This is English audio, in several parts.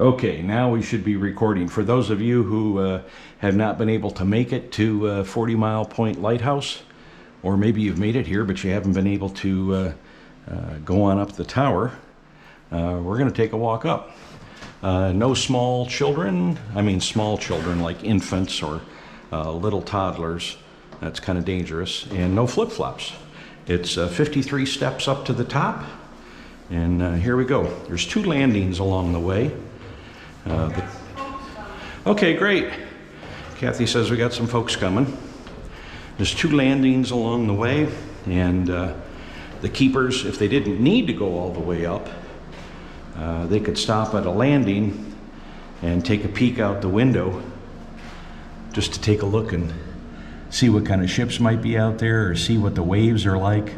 Okay, now we should be recording. For those of you who have not been able to make it to 40 Mile Point Lighthouse, or maybe you've made it here but you haven't been able to go on up the tower, we're going to take a walk up. No small children, I mean small children like infants or little toddlers, that's kind of dangerous, and no flip-flops. It's 53 steps up to the top, and here we go. There's 2 landings along the way. Okay, great. Kathy says we got some folks coming. There's 2 landings along the way, and the keepers, if they didn't need to go all the way up, they could stop at a landing and take a peek out the window just to take a look and see what kind of ships might be out there, or see what the waves are like,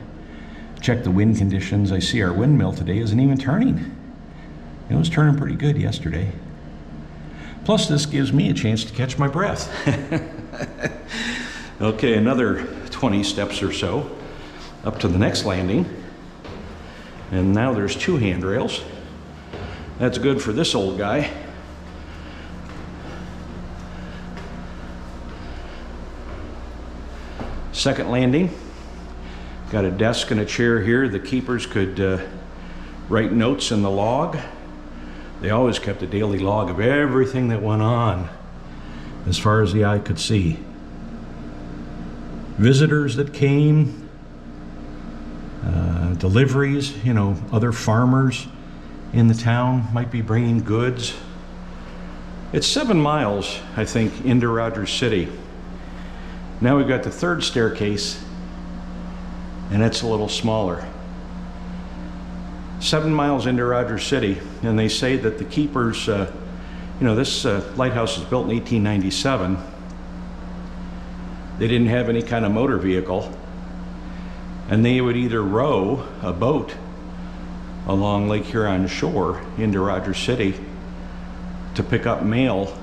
check the wind conditions. I see our windmill today isn't even turning. It was turning pretty good yesterday. Plus, this gives me a chance to catch my breath. Okay, another 20 steps or so up to the next landing. And now there's 2 handrails. That's good for this old guy. Second landing. Got a desk and a chair here. The keepers could write notes in the log. They always kept a daily log of everything that went on as far as the eye could see. Visitors that came, deliveries, you know, other farmers in the town might be bringing goods. It's 7 miles, I think, into Rogers City. Now we've got the 3rd staircase, and it's a little smaller. 7 miles into Rogers City, and they say that the keepers, you know, this lighthouse was built in 1897. They didn't have any kind of motor vehicle, and they would either row a boat along Lake Huron shore into Rogers City to pick up mail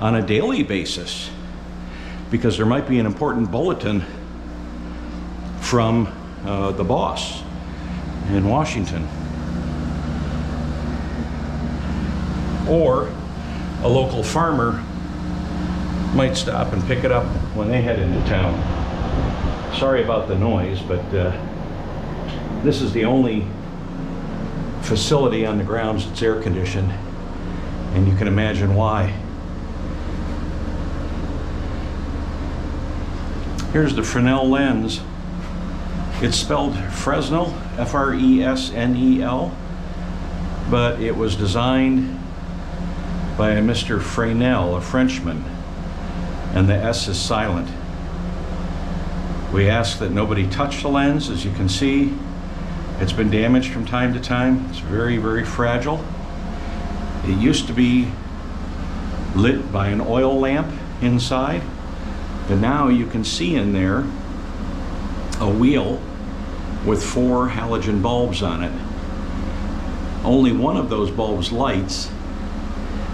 on a daily basis, because there might be an important bulletin from the boss in Washington, or a local farmer might stop and pick it up when they head into town. Sorry about the noise, but this is the only facility on the grounds that's air conditioned, and you can imagine why. Here's the Fresnel lens. It's spelled Fresnel, F-R-E-S-N-E-L, but it was designed by a Mr. Fresnel, a Frenchman, and the S is silent. We ask that nobody touch the lens. As you can see, it's been damaged from time to time. It's very, very fragile. It used to be lit by an oil lamp inside, but now you can see in there a wheel with 4 halogen bulbs on it. Only one of those bulbs lights.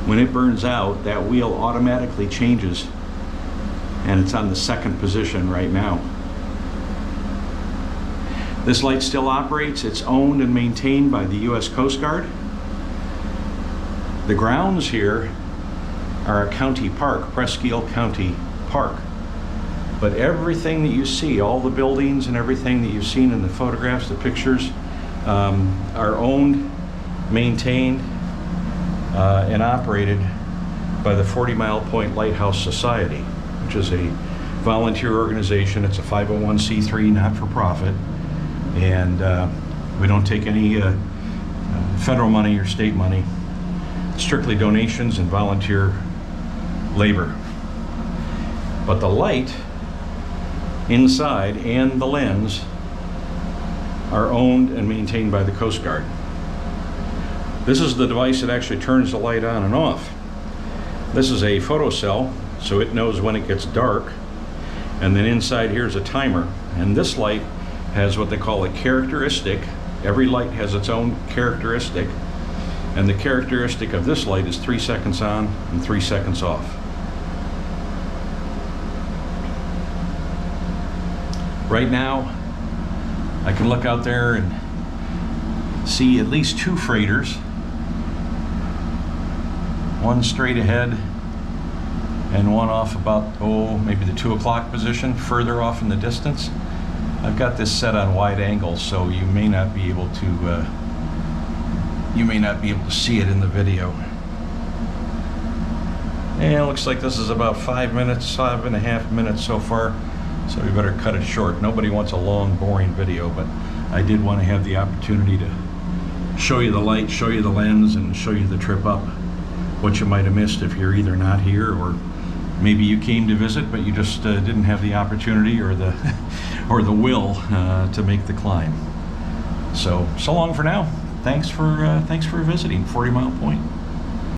When it burns out, that wheel automatically changes, and it's on the 2nd position right now. This light still operates. It's owned and maintained by the U.S. Coast Guard. The grounds here are a county park, Presque Isle County Park. But everything that you see, all the buildings and everything that you've seen in the photographs, the pictures, are owned, maintained, and operated by the 40 Mile Point Lighthouse Society, which is a volunteer organization. It's a 501c3, not-for-profit, and we don't take any federal money or state money. Strictly donations and volunteer labor. But the light inside and the lens are owned and maintained by the Coast Guard. This is the device that actually turns the light on and off. This is a photocell, so it knows when it gets dark, and then inside here's a timer, and this light has what they call a characteristic. Every light has its own characteristic, and the characteristic of this light is 3 seconds on and 3 seconds off. Right now, I can look out there and see at least 2 freighters one straight ahead, and one off about, oh, maybe the 2 o'clock position, further off in the distance. I've got this set on wide angle, so you may not be able to see it in the video. And it looks like this is about 5 minutes, 5.5 minutes so far, so we better cut it short. Nobody wants a long, boring video, but I did want to have the opportunity to show you the light, show you the lens, and show you the trip up. What you might have missed if you're either not here, or maybe you came to visit but you just didn't have the opportunity or the or the will to make the climb. So long for now. Thanks for visiting 40 Mile Point.